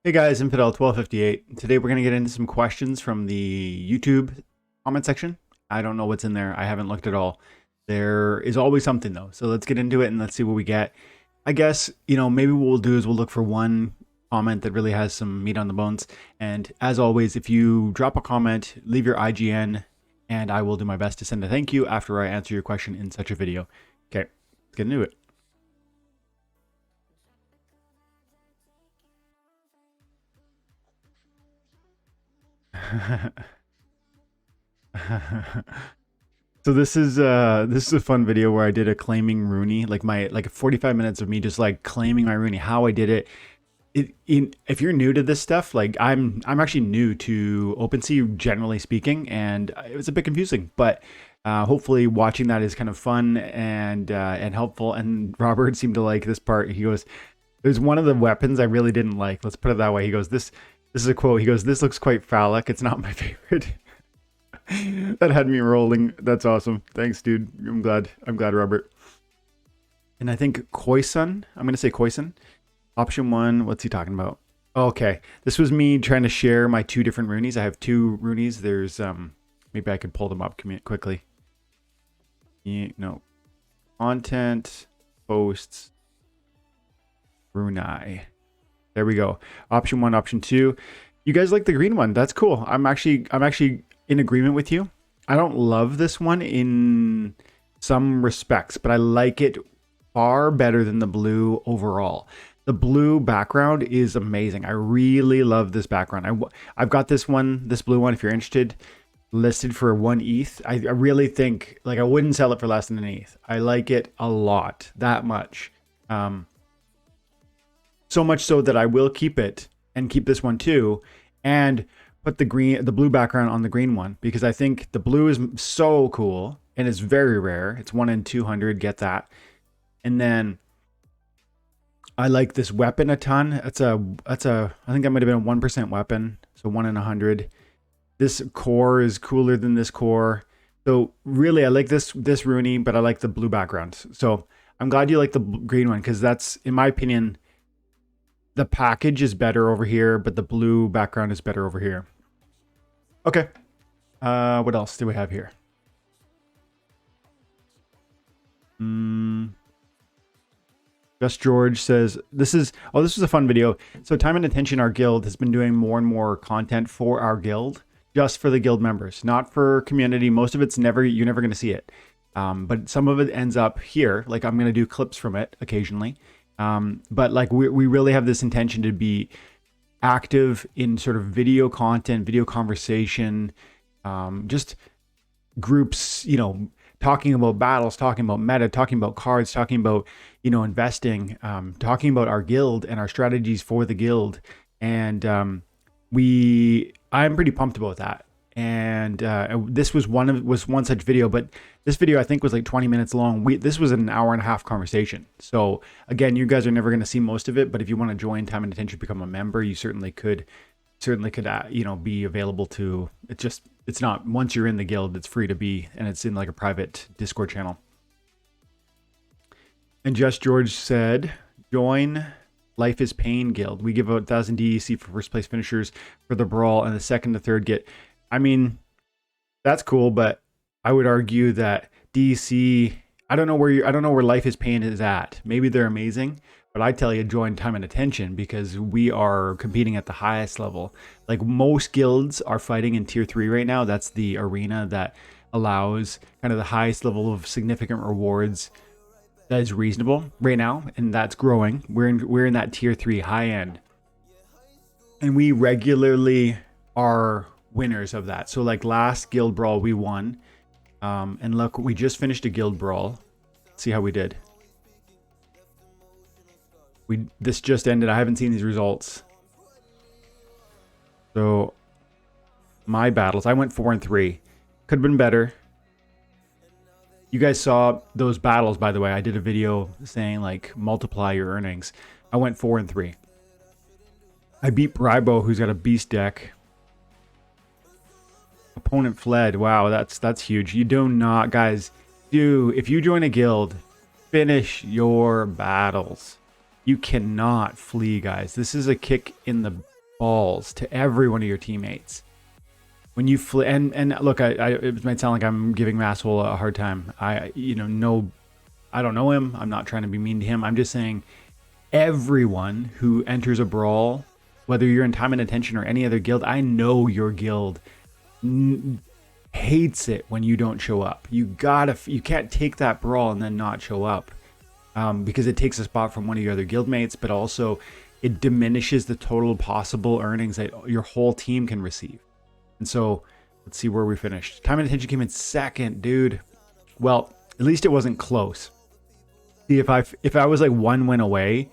Hey guys, Infidel1258. Today we're going to get into some questions from the YouTube comment section. I don't know what's in there. I haven't looked at all. There is always something though. So let's get into it and let's see what we get. I guess, maybe what we'll do is we'll look for one comment that really has some meat on the bones. And as always, if you drop a comment, leave your IGN and I will do my best to send a thank you after I answer your question in such a video. Okay, let's get into it. So this is a fun video where I did a claiming Rooney, like 45 minutes of me just like claiming my Rooney, how I did it. If you're new to this stuff, like I'm actually new to OpenSea generally speaking, and it was a bit confusing, but hopefully watching that is kind of fun and helpful. And Robert seemed to like this part. He goes, "There's one of the weapons I really didn't like." Let's put it that way. He goes, "This is a quote." He goes, "This looks quite phallic. It's not my favorite." That had me rolling. That's awesome. Thanks, dude. I'm glad, Robert. And I think Koisun, I'm going to say Koisun. Option one, what's he talking about? Okay. This was me trying to share my two different Rooneys. I have two Rooneys. There's, maybe I could pull them up quickly. No. Content, posts, Rooney. There we go. Option one, option two. You guys like the green one. That's cool. I'm actually in agreement with you. I don't love this one in some respects, but I like it far better than the blue overall. The blue background is amazing. I really love this background. I've got this blue one, if you're interested, listed for 1 ETH. I really think, like, I wouldn't sell it for less than an ETH. I like it a lot, that much. So much so that I will keep it and keep this one too, and put the blue background on the green one, because I think the blue is so cool and it's very rare. It's 1 in 200, get that. And then I like this weapon a ton. I think that might have been a 1% weapon. So 1 in 100. This core is cooler than this core. So really I like this Rooney, but I like the blue background. So I'm glad you like the green one, because that's, in my opinion, the package is better over here, but the blue background is better over here. Okay. What else do we have here? Just George says, this is a fun video. So Time and Attention, our guild, has been doing more and more content for our guild, just for the guild members, not for community. Most of it's you're never going to see it. But some of it ends up here. Like, I'm going to do clips from it occasionally. But like we really have this intention to be active in sort of video content, video conversation, just groups, talking about battles, talking about meta, talking about cards, talking about, investing, talking about our guild and our strategies for the guild. And I'm pretty pumped about that. And this was one such video, but this video I think was like 20 minutes long. This was an hour and a half conversation. So again, you guys are never going to see most of it, but if you want to join Time and Attention, become a member, you certainly could be available to. It's not, once you're in the guild, it's free to be, and it's in like a private Discord channel. And Just George said, join Life is Pain Guild. We give out 1,000 DEC for first place finishers for the Brawl, and the second to third get. I mean, that's cool, but I would argue that DC, I don't know where Life is Pain is at. Maybe they're amazing, but I tell you, join Time and Attention, because we are competing at the highest level. Like, most guilds are fighting in tier 3 right now. That's the arena that allows kind of the highest level of significant rewards that is reasonable right now, and that's growing. We're in that tier 3 high end, and we regularly are winners of that. So like last guild brawl we won, and look, we just finished a guild brawl. Let's see how we did. This just ended. I haven't seen these results. So my battles, I went 4 and 3. Could have been better. You guys saw those battles, by the way. I did a video saying like multiply your earnings. I went 4 and 3. I beat Brybo, who's got a beast deck. Opponent fled. Wow, that's huge. You do not, guys, if you join a guild, finish your battles. You cannot flee, guys. This is a kick in the balls to every one of your teammates. When you and look, it might sound like I'm giving Masshole a hard time. I don't know him. I'm not trying to be mean to him. I'm just saying everyone who enters a brawl, whether you're in Time and Attention or any other guild, I know your guild hates it when you don't show up. You can't take that brawl and then not show up, because it takes a spot from one of your other guildmates, but also it diminishes the total possible earnings that your whole team can receive. And so let's see where we finished. Time and Attention came in second, dude. Well, at least it wasn't close. See, if I was like one win away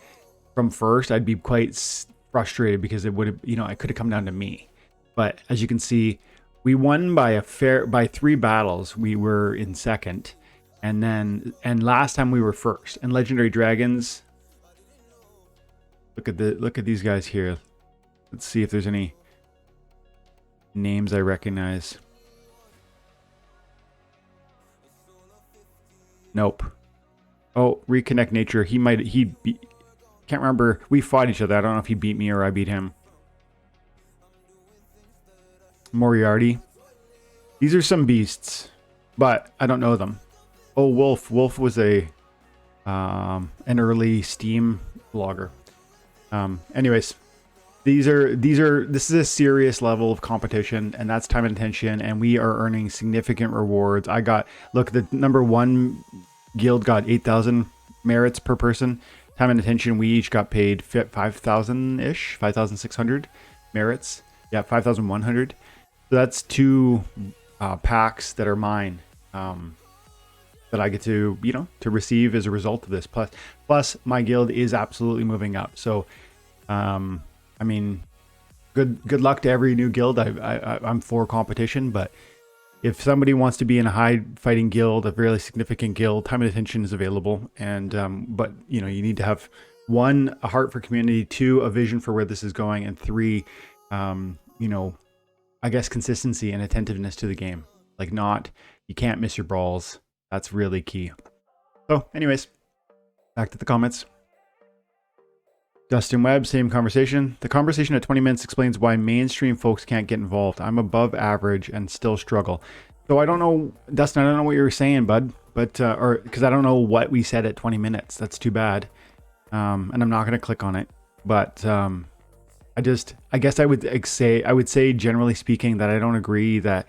from first, I'd be quite frustrated because it would have, it could have come down to me. But as you can see, we won by 3 battles. We were in second, and last time we were first. And Legendary Dragons. Look at these guys here. Let's see if there's any names I recognize. Nope. Oh, Reconnect Nature. Can't remember. We fought each other. I don't know if he beat me or I beat him. Moriarty. These are some beasts, but I don't know them. Oh, Wolf. Wolf was an early Steam blogger. Anyways, this is a serious level of competition, and that's Time and Attention, and we are earning significant rewards. Look, the number 1 guild got 8,000 merits per person. Time and Attention, we each got paid 5,000-ish, 5,600 merits. Yeah, 5,100. So that's 2 packs that are mine, that I get to, to receive as a result of this. Plus my guild is absolutely moving up. So, I mean, good luck to every new guild. I'm for competition, but if somebody wants to be in a high fighting guild, a really significant guild, Time and Attention is available. And but you need to have 1, a heart for community, 2, a vision for where this is going, and 3, I guess consistency and attentiveness to the game. You can't miss your brawls. That's really key. So, anyways, back to the comments. Dustin Webb, same conversation. The conversation at 20 minutes explains why mainstream folks can't get involved. I'm above average and still struggle. So I don't know, Dustin, I don't know what you were saying, bud, but, because I don't know what we said at 20 minutes. That's too bad. And I'm not going to click on it, but, I guess I would say generally speaking that I don't agree that,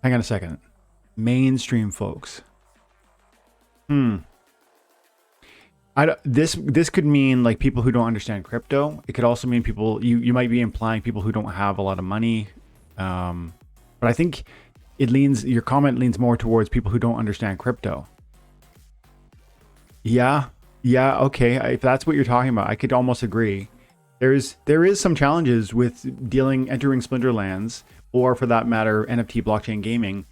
hang on a second, mainstream folks. This could mean like people who don't understand crypto. It could also mean people, you might be implying people who don't have a lot of money. But I think your comment leans more towards people who don't understand crypto. Yeah, okay. If that's what you're talking about, I could almost agree. There is some challenges with entering Splinterlands, or for that matter, NFT blockchain gaming,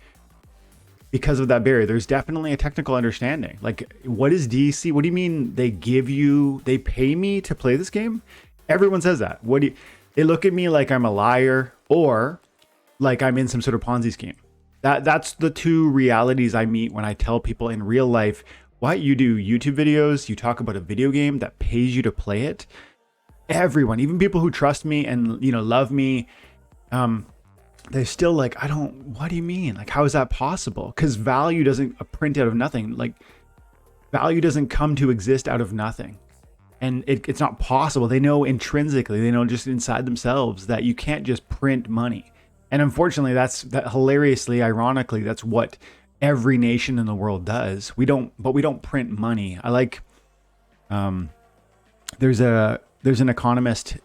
because of that barrier. There's definitely a technical understanding. Like, what is DC? What do you mean they pay me to play this game? Everyone says that. They look at me like I'm a liar, or like I'm in some sort of Ponzi scheme. That's the 2 realities I meet when I tell people in real life, what, you do YouTube videos, you talk about a video game that pays you to play it. Everyone, even people who trust me and love me, they're still like, what do you mean? Like, how is that possible? Because value doesn't print out of nothing. Like, value doesn't come to exist out of nothing. And it's not possible. They know intrinsically, they know just inside themselves that you can't just print money. And unfortunately, hilariously, ironically, that's what every nation in the world does. We don't print money. I like, there's an economist,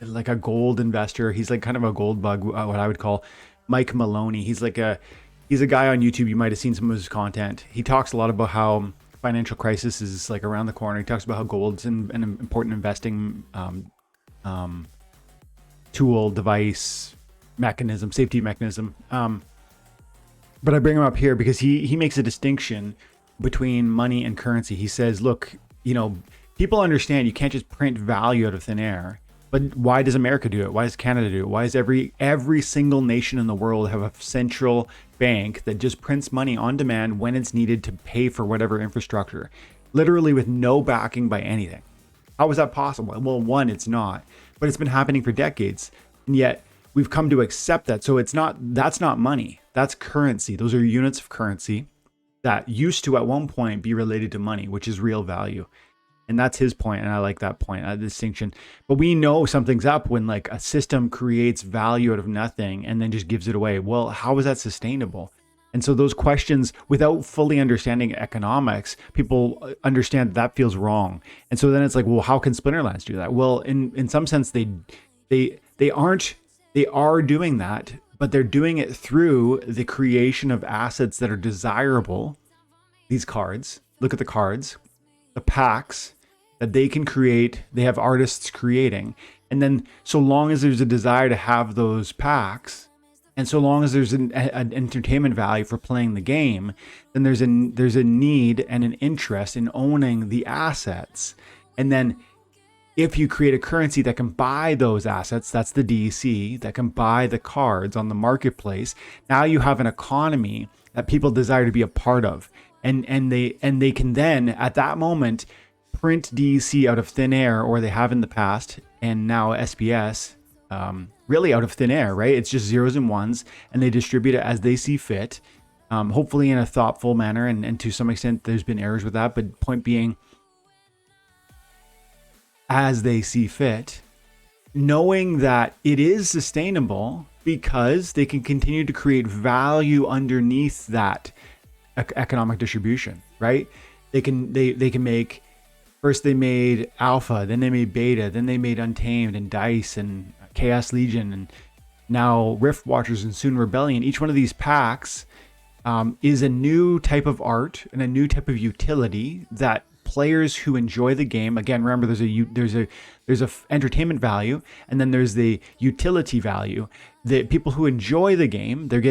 like a gold investor. He's like kind of a gold bug, what I would call Mike Maloney. He's a guy on YouTube. You might have seen some of his content. He talks a lot about how financial crisis is like around the corner. He talks about how gold's an important investing tool, device, mechanism, safety mechanism. But I bring him up here because he makes a distinction between money and currency. He says, look, people understand you can't just print value out of thin air, but why does America do it? Why does Canada do it? Why does every single nation in the world have a central bank that just prints money on demand when it's needed to pay for whatever infrastructure, literally with no backing by anything? How is that possible? Well, one, it's not, but it's been happening for decades. And yet we've come to accept that. So that's not money. That's currency. Those are units of currency that used to at one point be related to money, which is real value. And that's his point, and I like that point, that distinction. But we know something's up when like a system creates value out of nothing and then just gives it away. Well, how is that sustainable? And so those questions, without fully understanding economics, people understand that feels wrong. And so then it's like, well, how can Splinterlands do that? Well, in some sense, they are doing that, but they're doing it through the creation of assets that are desirable. These cards, look at the cards, the packs that they can create. They have artists creating. And then so long as there's a desire to have those packs, and so long as there's an entertainment value for playing the game, then there's a need and an interest in owning the assets. And then if you create a currency that can buy those assets, that's the DEC, that can buy the cards on the marketplace, now you have an economy that people desire to be a part of. And they can then at that moment print DEC out of thin air, or they have in the past, and now SPS, really out of thin air, right? It's just zeros and ones, and they distribute it as they see fit, hopefully in a thoughtful manner. And to some extent, there's been errors with that, but point being, as they see fit, knowing that it is sustainable because they can continue to create value underneath that economic distribution, right? They can make, first they made Alpha, then they made Beta, then they made Untamed and Dice and Chaos Legion, and now Rift Watchers and soon Rebellion. Each one of these packs is a new type of art and a new type of utility that players who enjoy the game, again, remember there's a entertainment value, and then there's the utility value. The people who enjoy the game, they're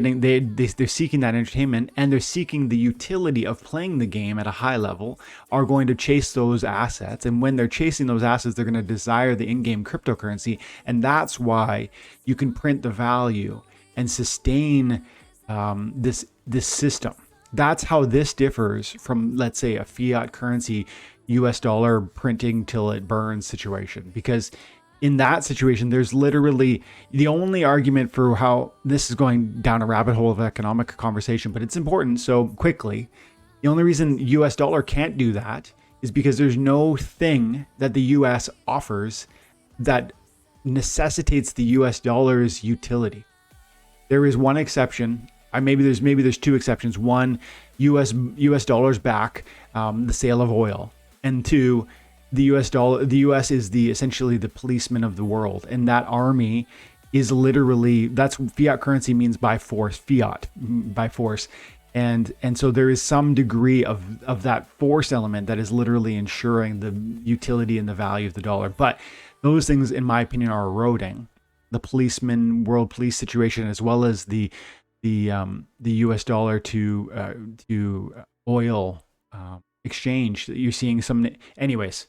seeking that entertainment, and they're seeking the utility of playing the game at a high level, are going to chase those assets. And when they're chasing those assets, they're going to desire the in-game cryptocurrency. And that's why you can print the value and sustain this system. That's how this differs from, let's say, a fiat currency, US dollar printing till it burns situation. Because in that situation, there's literally the only argument for how this is going down a rabbit hole of economic conversation, but it's important. So quickly, the only reason US dollar can't do that is because there's no thing that the US offers that necessitates the US dollar's utility. There is one exception. Maybe there's two exceptions. One, US dollars back the sale of oil, and two, the US is essentially the policeman of the world, and that army is literally, that's fiat currency means by force, fiat by force, and so there is some degree of that force element that is literally ensuring the utility and the value of the dollar. But those things, in my opinion, are eroding the policeman world police situation, as well as the US dollar to oil exchange that you're seeing some. Anyways,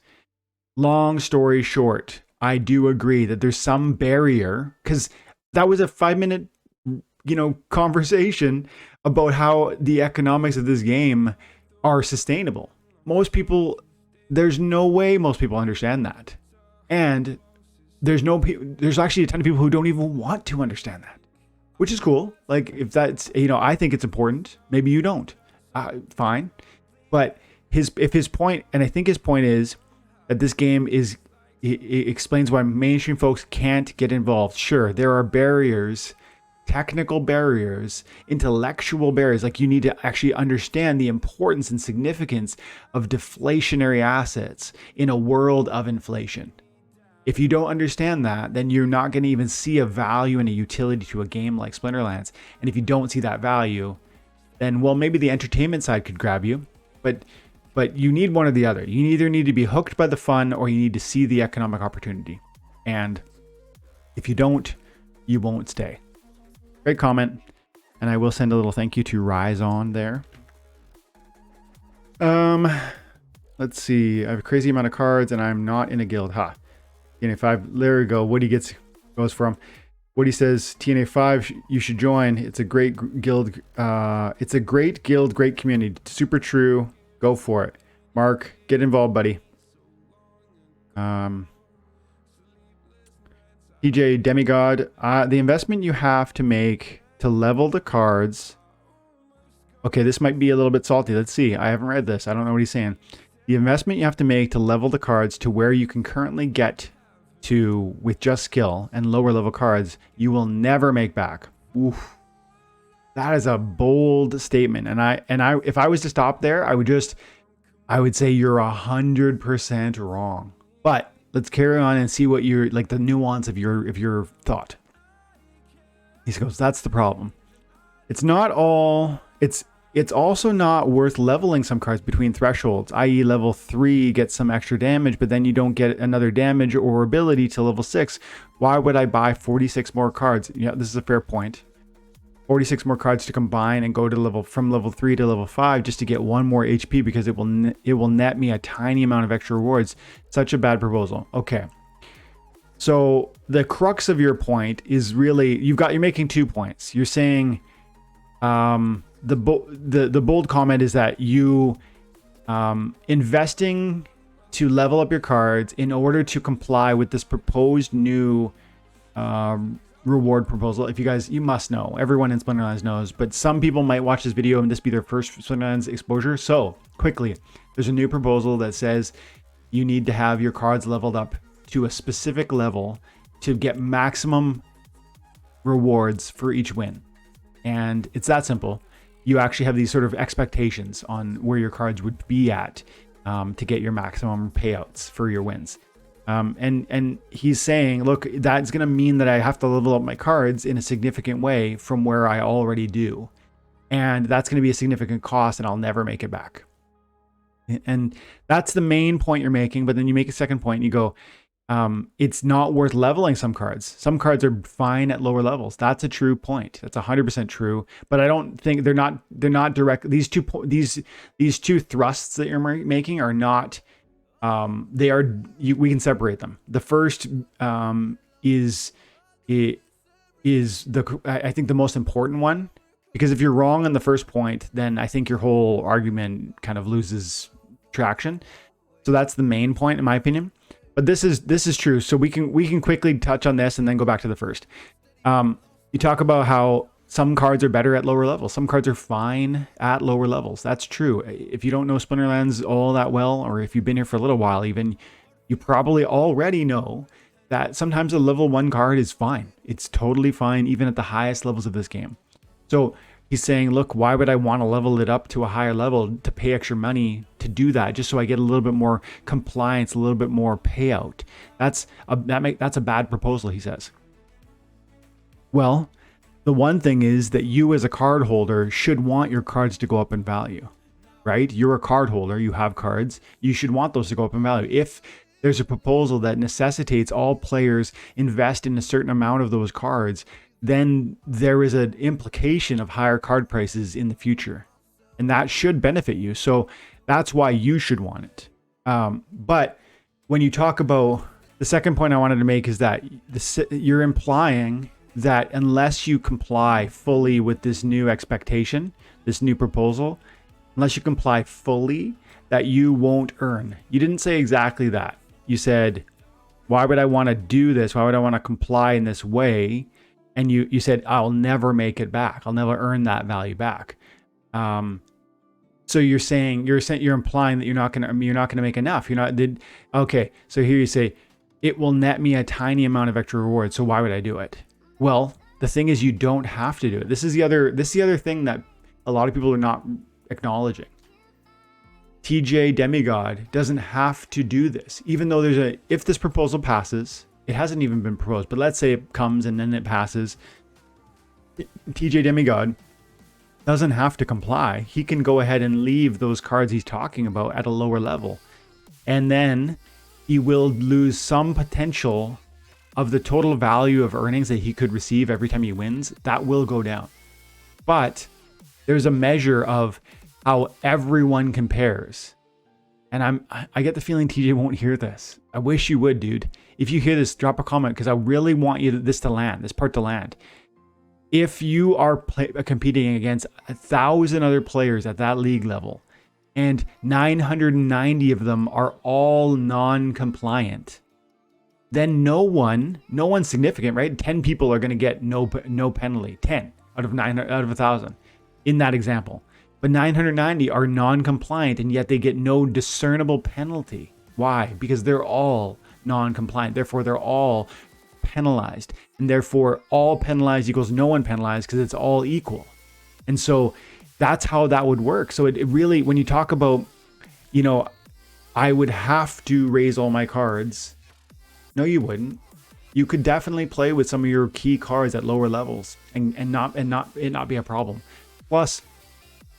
long story short, I do agree that there's some barrier, because that was a 5-minute conversation about how the economics of this game are sustainable. There's no way most people understand that, and there's actually a ton of people who don't even want to understand that. Which is cool. Like, if that's, I think it's important. Maybe you don't. Fine. But his point, and I think his point is that this game it explains why mainstream folks can't get involved. Sure, there are barriers, technical barriers, intellectual barriers. Like, you need to actually understand the importance and significance of deflationary assets in a world of inflation. If you don't understand that, then you're not going to even see a value and a utility to a game like Splinterlands. And if you don't see that value, then, well, maybe the entertainment side could grab you, but you need one or the other. You either need to be hooked by the fun, or you need to see the economic opportunity. And if you don't, you won't stay. Great comment. And I will send a little thank you to Rise On there. Let's see. I have a crazy amount of cards and I'm not in a guild. TNA 5, there we go. Woody goes from Woody says, TNA 5, you should join. It's a great guild. It's a great guild, great community. Super true. Go for it. Mark, get involved, buddy. TJ Demigod, the investment you have to make to level the cards. Okay, this might be a little bit salty. Let's see. I haven't read this. I don't know what he's saying. The investment you have to make to level the cards to where you can currently get to with just skill and lower level cards, you will never make back. Oof. That is a bold statement. And I if I was to stop there, I would say you're 100% wrong. But let's carry on and see what you're like, the nuance of your thought. He goes, that's the problem. It's not all, it's also not worth leveling some cards between thresholds, i.e. level 3 gets some extra damage, but then you don't get another damage or ability to level 6. Why would I buy 46 more cards? Yeah, this is a fair point. 46 more cards to combine and go to from level 3 to level 5 just to get one more HP because it will net me a tiny amount of extra rewards. Such a bad proposal. Okay. So the crux of your point is really, you're making 2 points. You're saying the bold comment is that you investing to level up your cards in order to comply with this proposed new reward proposal. If you must know, everyone in Splinterlands knows, but some people might watch this video and this be their first Splinterlands exposure. So quickly, there's a new proposal that says you need to have your cards leveled up to a specific level to get maximum rewards for each win. And it's that simple. You actually have these sort of expectations on where your cards would be at to get your maximum payouts for your wins. And he's saying, look, that's going to mean that I have to level up my cards in a significant way from where I already do. And that's going to be a significant cost and I'll never make it back. And that's the main point you're making. But then you make a second point and you go, it's not worth leveling some cards. Some cards are fine at lower levels. That's a true point. That's 100% true. But I don't think they're not direct. These two thrusts that you're making are not, we can separate them. The first is I think the most important one, because if you're wrong on the first point, then I think your whole argument kind of loses traction. So that's the main point in my opinion. But this is true. So we can quickly touch on this and then go back to the first. You talk about how some cards are better at lower levels. Some cards are fine at lower levels. That's true. If you don't know Splinterlands all that well, or if you've been here for a little while even, you probably already know that sometimes a level 1 card is fine. It's totally fine even at the highest levels of this game. So he's saying, look, why would I want to level it up to a higher level to pay extra money to do that, just so I get a little bit more compliance, a little bit more payout? That's a bad proposal, he says. Well, the one thing is that you as a card holder should want your cards to go up in value, right? You're a card holder, you have cards, you should want those to go up in value. If there's a proposal that necessitates all players invest in a certain amount of those cards, then there is an implication of higher card prices in the future. And that should benefit you. So that's why you should want it. But when you talk about the second point I wanted to make is that you're implying that unless you comply fully with this new expectation, this new proposal, unless you comply fully, that you won't earn. You didn't say exactly that. You said, why would I want to do this? Why would I want to comply in this way? And you said, I'll never make it back. I'll never earn that value back. So you're implying that you're not gonna make enough. Okay. So here you say, it will net me a tiny amount of extra reward. So why would I do it? Well, the thing is, you don't have to do it. This is the other thing that a lot of people are not acknowledging. TJ Demigod doesn't have to do this, even though if this proposal passes. It hasn't even been proposed, but let's say it comes and then it passes. TJ Demigod doesn't have to comply. He can go ahead and leave those cards he's talking about at a lower level. And then he will lose some potential of the total value of earnings that he could receive every time he wins. That will go down. But there's a measure of how everyone compares. And I get the feeling TJ won't hear this. I wish you would, dude. If you hear this, drop a comment, because I really want this part to land. If you are competing against 1,000 other players at that league level, and 990 of them are all non-compliant, then no one significant, right? 10 people are going to get no penalty. 10 out of 1,000 in that example. But 990 are non-compliant, and yet they get no discernible penalty. Why? Because they're all non-compliant. Therefore, they're all penalized. And therefore, all penalized equals no one penalized because it's all equal. And so that's how that would work. So it really, when you talk about, I would have to raise all my cards. No, you wouldn't. You could definitely play with some of your key cards at lower levels and not be a problem. Plus,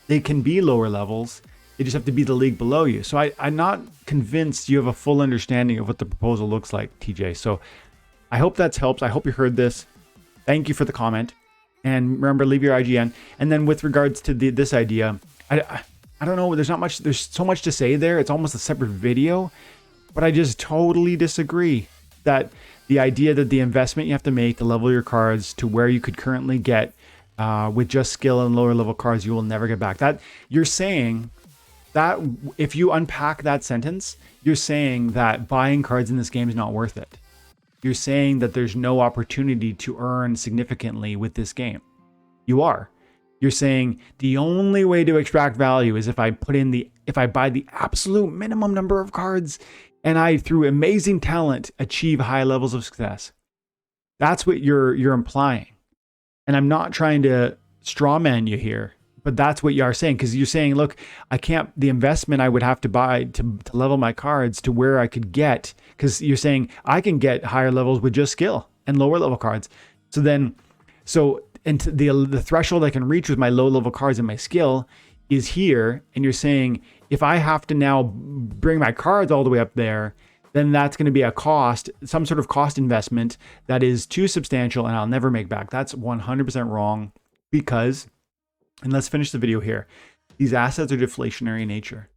they can be lower levels. They just have to be the league below you. So I'm not convinced you have a full understanding of what the proposal looks like, TJ. So I hope that's helped. I hope you heard this. Thank you for the comment. And remember, leave your IGN. And then with regards to this idea, I don't know. There's so much to say there. It's almost a separate video. But I just totally disagree that the idea that the investment you have to make to level your cards to where you could currently get with just skill and lower level cards, you will never get back. That you're saying that if you unpack that sentence, you're saying that buying cards in this game is not worth it. You're saying that there's no opportunity to earn significantly with this game. You are. You're saying the only way to extract value is if I buy the absolute minimum number of cards and I, through amazing talent, achieve high levels of success. That's what you're implying. And I'm not trying to straw man you here, but that's what you are saying. Because you're saying, look, the investment I would have to buy to level my cards to where I could get, because you're saying I can get higher levels with just skill and lower level cards. And the threshold I can reach with my low level cards and my skill is here. And you're saying, if I have to now bring my cards all the way up there, then that's going to be a cost, some sort of cost investment that is too substantial and I'll never make back. That's 100% wrong because, and let's finish the video here, these assets are deflationary in nature.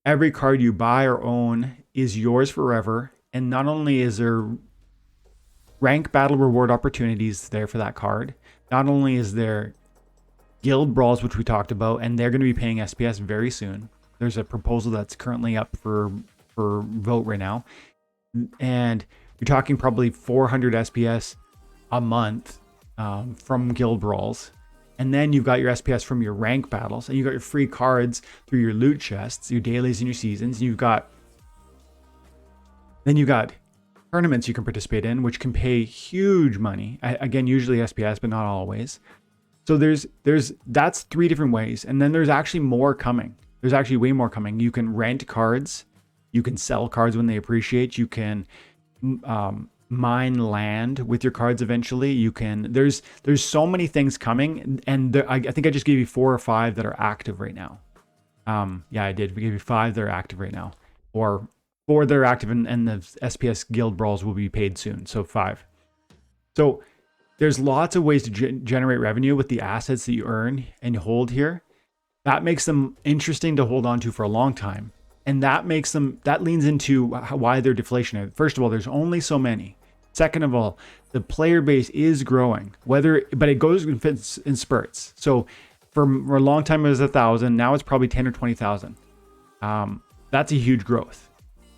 Every card you buy or own is yours forever. And not only is there rank battle reward opportunities there for that card, not only is there guild brawls, which we talked about, and they're going to be paying SPS very soon. There's a proposal that's currently up for vote right now. And you're talking probably 400 SPS a month from guild brawls. And then you've got your SPS from your rank battles, and you've got your free cards through your loot chests, your dailies and your seasons. And you've got tournaments you can participate in, which can pay huge money. Again, usually SPS, but not always. So that's 3 different ways. And then there's actually more coming. There's actually way more coming. You can rent cards. You can sell cards when they appreciate. You can mine land with your cards eventually. You can. There's so many things coming, and I think I just gave you 4 or 5 that are active right now. Yeah, I did. We gave you 5 that are active right now, or 4 that are active, and the SPS guild brawls will be paid soon. So 5. So there's lots of ways to generate revenue with the assets that you earn and hold here. That makes them interesting to hold on to for a long time. And that leans into why they're deflationary. First of all, there's only so many. Second of all, the player base is growing, but it goes in spurts. So for a long time it was 1,000. Now it's probably 10 or 20,000. That's a huge growth.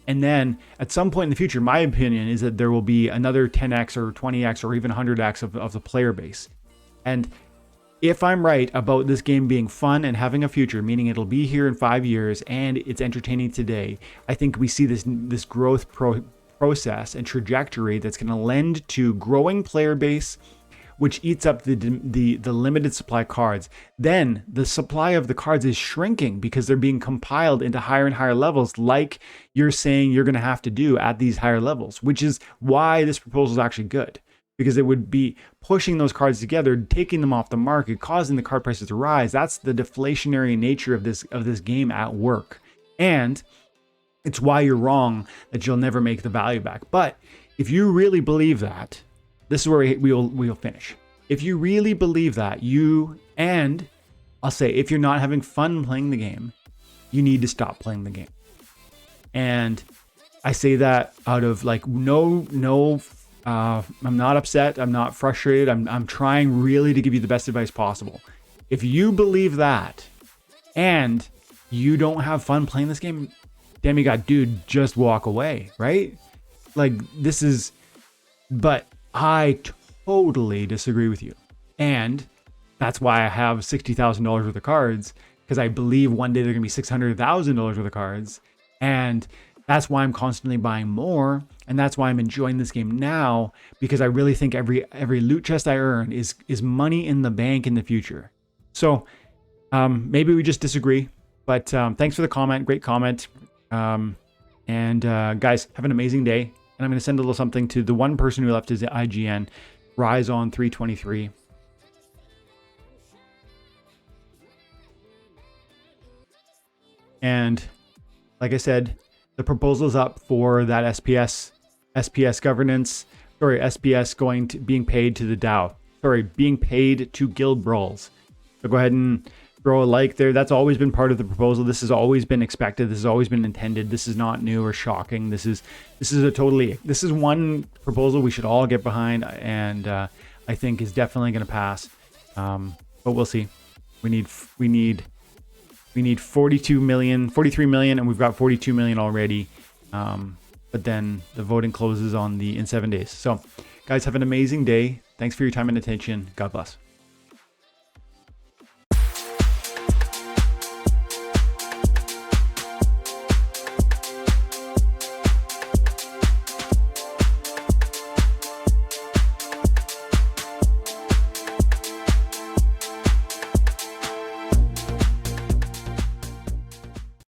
And then at some point in the future, my opinion is that there will be another 10x or 20x or even 100x of the player base. And if I'm right about this game being fun and having a future, meaning it'll be here in 5 years and it's entertaining today, I think we see this growth process and trajectory that's going to lend to growing player base, which eats up the limited supply cards. Then the supply of the cards is shrinking because they're being compiled into higher and higher levels, like you're saying you're going to have to do at these higher levels, which is why this proposal is actually good. Because it would be pushing those cards together, taking them off the market, causing the card prices to rise. That's the deflationary nature of this game at work. And it's why you're wrong that you'll never make the value back. But if you really believe that, this is where we'll finish. If you really believe that, and I'll say, if you're not having fun playing the game, you need to stop playing the game. And I say that out of like I'm not upset. I'm not frustrated. I'm trying really to give you the best advice possible. If you believe that, and you don't have fun playing this game, Demigod dude, just walk away, right? Like this is, but I totally disagree with you. And that's why I have $60,000 worth of cards, because I believe one day they're going to be $600,000 worth of cards. And that's why I'm constantly buying more. And that's why I'm enjoying this game now, because I really think every loot chest I earn is money in the bank in the future. So maybe we just disagree, but thanks for the comment. Great comment. Guys, have an amazing day. And I'm going to send a little something to the one person who left his IGN, Rise on 323. And like I said, the proposal's up for that SPS governance, SPS being paid to the DAO. Being paid to guild brawls. So go ahead and throw a like there. That's always been part of the proposal. This has always been expected. This has always been intended. This is not new or shocking. This is one proposal we should all get behind, and I think is definitely going to pass. But we'll see. We need 43 million, and we've got 42 million already. But then the voting closes in 7 days. So guys, have an amazing day. Thanks for your time and attention. God bless.